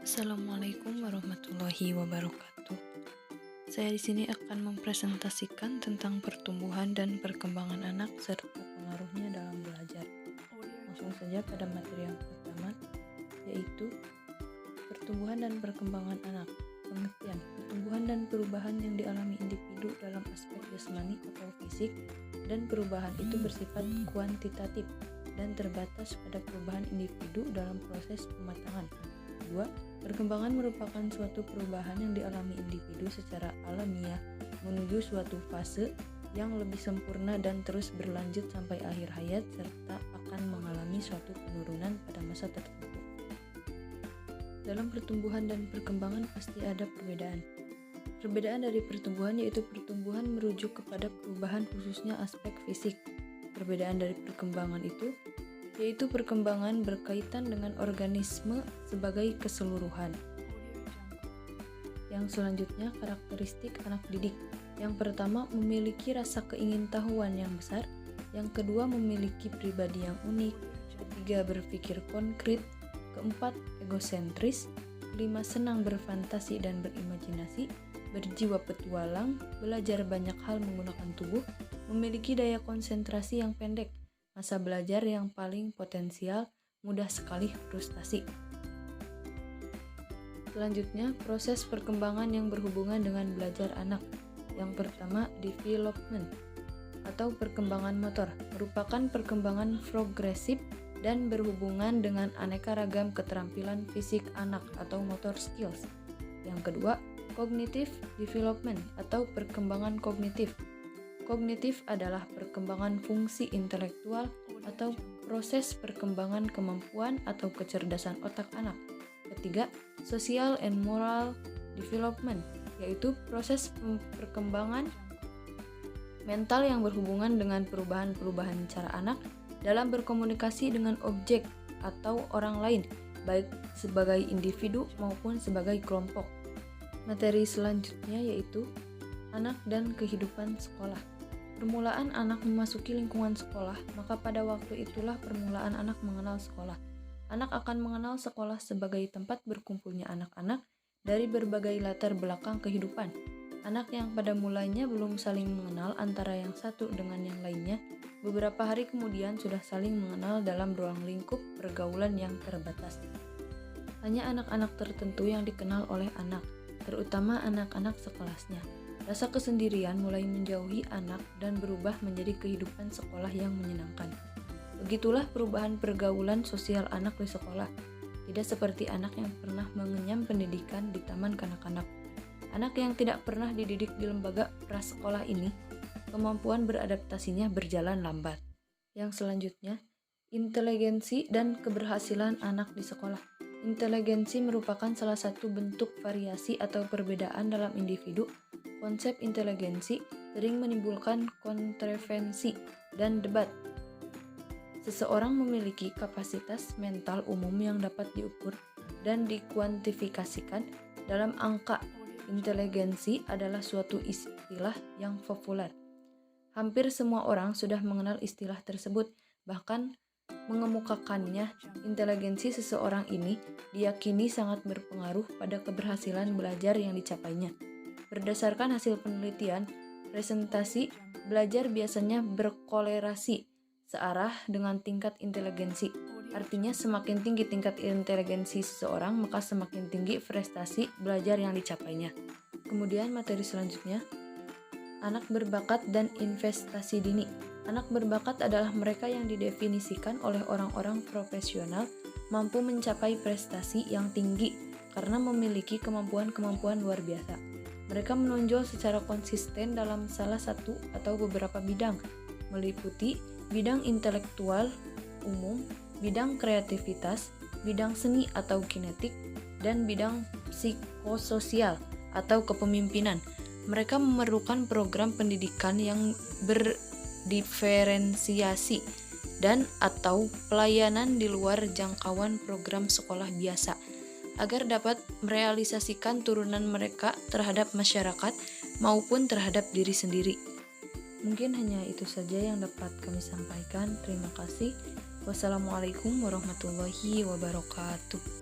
Assalamualaikum warahmatullahi wabarakatuh. Saya di sini akan mempresentasikan tentang pertumbuhan dan perkembangan anak serta pengaruhnya dalam belajar. Langsung saja pada materi yang pertama, yaitu pertumbuhan dan perkembangan anak. Pengertian: pertumbuhan dan perubahan yang dialami individu dalam aspek jasmani atau fisik, dan perubahan itu bersifat kuantitatif dan terbatas pada perubahan individu dalam proses pematangan. 2. Perkembangan merupakan suatu perubahan yang dialami individu secara alamiah menuju suatu fase yang lebih sempurna dan terus berlanjut sampai akhir hayat, serta akan mengalami suatu penurunan pada masa tertentu. Dalam pertumbuhan dan perkembangan pasti ada perbedaan. Perbedaan dari pertumbuhan yaitu pertumbuhan merujuk kepada perubahan khususnya aspek fisik. Perbedaan dari perkembangan itu yaitu perkembangan berkaitan dengan organisme sebagai keseluruhan. Yang selanjutnya, karakteristik anak didik. Yang pertama, memiliki rasa keingintahuan yang besar. Yang kedua, memiliki pribadi yang unik. Ketiga, berpikir konkret. Keempat, egosentris. Kelima, senang berfantasi dan berimajinasi. Berjiwa petualang, belajar banyak hal menggunakan tubuh, memiliki daya konsentrasi yang pendek, masa belajar yang paling potensial, mudah sekali frustasi. Selanjutnya, proses perkembangan yang berhubungan dengan belajar anak. Yang pertama, development atau perkembangan motor, merupakan perkembangan progresif dan berhubungan dengan aneka ragam keterampilan fisik anak atau motor skills. Yang kedua, cognitive development atau perkembangan kognitif. Kognitif adalah perkembangan fungsi intelektual atau proses perkembangan kemampuan atau kecerdasan otak anak. Ketiga, social and moral development, yaitu proses perkembangan mental yang berhubungan dengan perubahan-perubahan cara anak dalam berkomunikasi dengan objek atau orang lain, baik sebagai individu maupun sebagai kelompok. Materi selanjutnya yaitu anak dan kehidupan sekolah. Permulaan anak memasuki lingkungan sekolah, maka pada waktu itulah permulaan anak mengenal sekolah. Anak akan mengenal sekolah sebagai tempat berkumpulnya anak-anak dari berbagai latar belakang kehidupan. Anak yang pada mulanya belum saling mengenal antara yang satu dengan yang lainnya, beberapa hari kemudian sudah saling mengenal dalam ruang lingkup pergaulan yang terbatas. Hanya anak-anak tertentu yang dikenal oleh anak, terutama anak-anak sekelasnya. Rasa kesendirian mulai menjauhi anak dan berubah menjadi kehidupan sekolah yang menyenangkan. Begitulah perubahan pergaulan sosial anak di sekolah. Tidak seperti anak yang pernah mengenyam pendidikan di taman kanak-kanak. Anak yang tidak pernah dididik di lembaga prasekolah ini, kemampuan beradaptasinya berjalan lambat. Yang selanjutnya, inteligensi dan keberhasilan anak di sekolah. Inteligensi merupakan salah satu bentuk variasi atau perbedaan dalam individu. Konsep inteligensi sering menimbulkan kontroversi dan debat. Seseorang memiliki kapasitas mental umum yang dapat diukur dan dikuantifikasikan dalam angka. Inteligensi adalah suatu istilah yang populer. Hampir semua orang sudah mengenal istilah tersebut, bahkan mengemukakannya. Inteligensi seseorang ini diyakini sangat berpengaruh pada keberhasilan belajar yang dicapainya. Berdasarkan hasil penelitian, presentasi belajar biasanya berkolerasi searah dengan tingkat inteligensi. Artinya semakin tinggi tingkat inteligensi seseorang, maka semakin tinggi prestasi belajar yang dicapainya. Kemudian materi selanjutnya, anak berbakat dan investasi dini. Anak berbakat adalah mereka yang didefinisikan oleh orang-orang profesional mampu mencapai prestasi yang tinggi karena memiliki kemampuan-kemampuan luar biasa. Mereka menonjol secara konsisten dalam salah satu atau beberapa bidang, meliputi bidang intelektual umum, bidang kreativitas, bidang seni atau kinetik, dan bidang psikososial atau kepemimpinan. Mereka memerlukan program pendidikan yang berdiferensiasi dan atau pelayanan di luar jangkauan program sekolah biasa agar dapat merealisasikan turunan mereka terhadap masyarakat maupun terhadap diri sendiri. Mungkin hanya itu saja yang dapat kami sampaikan. Terima kasih. Wassalamualaikum warahmatullahi wabarakatuh.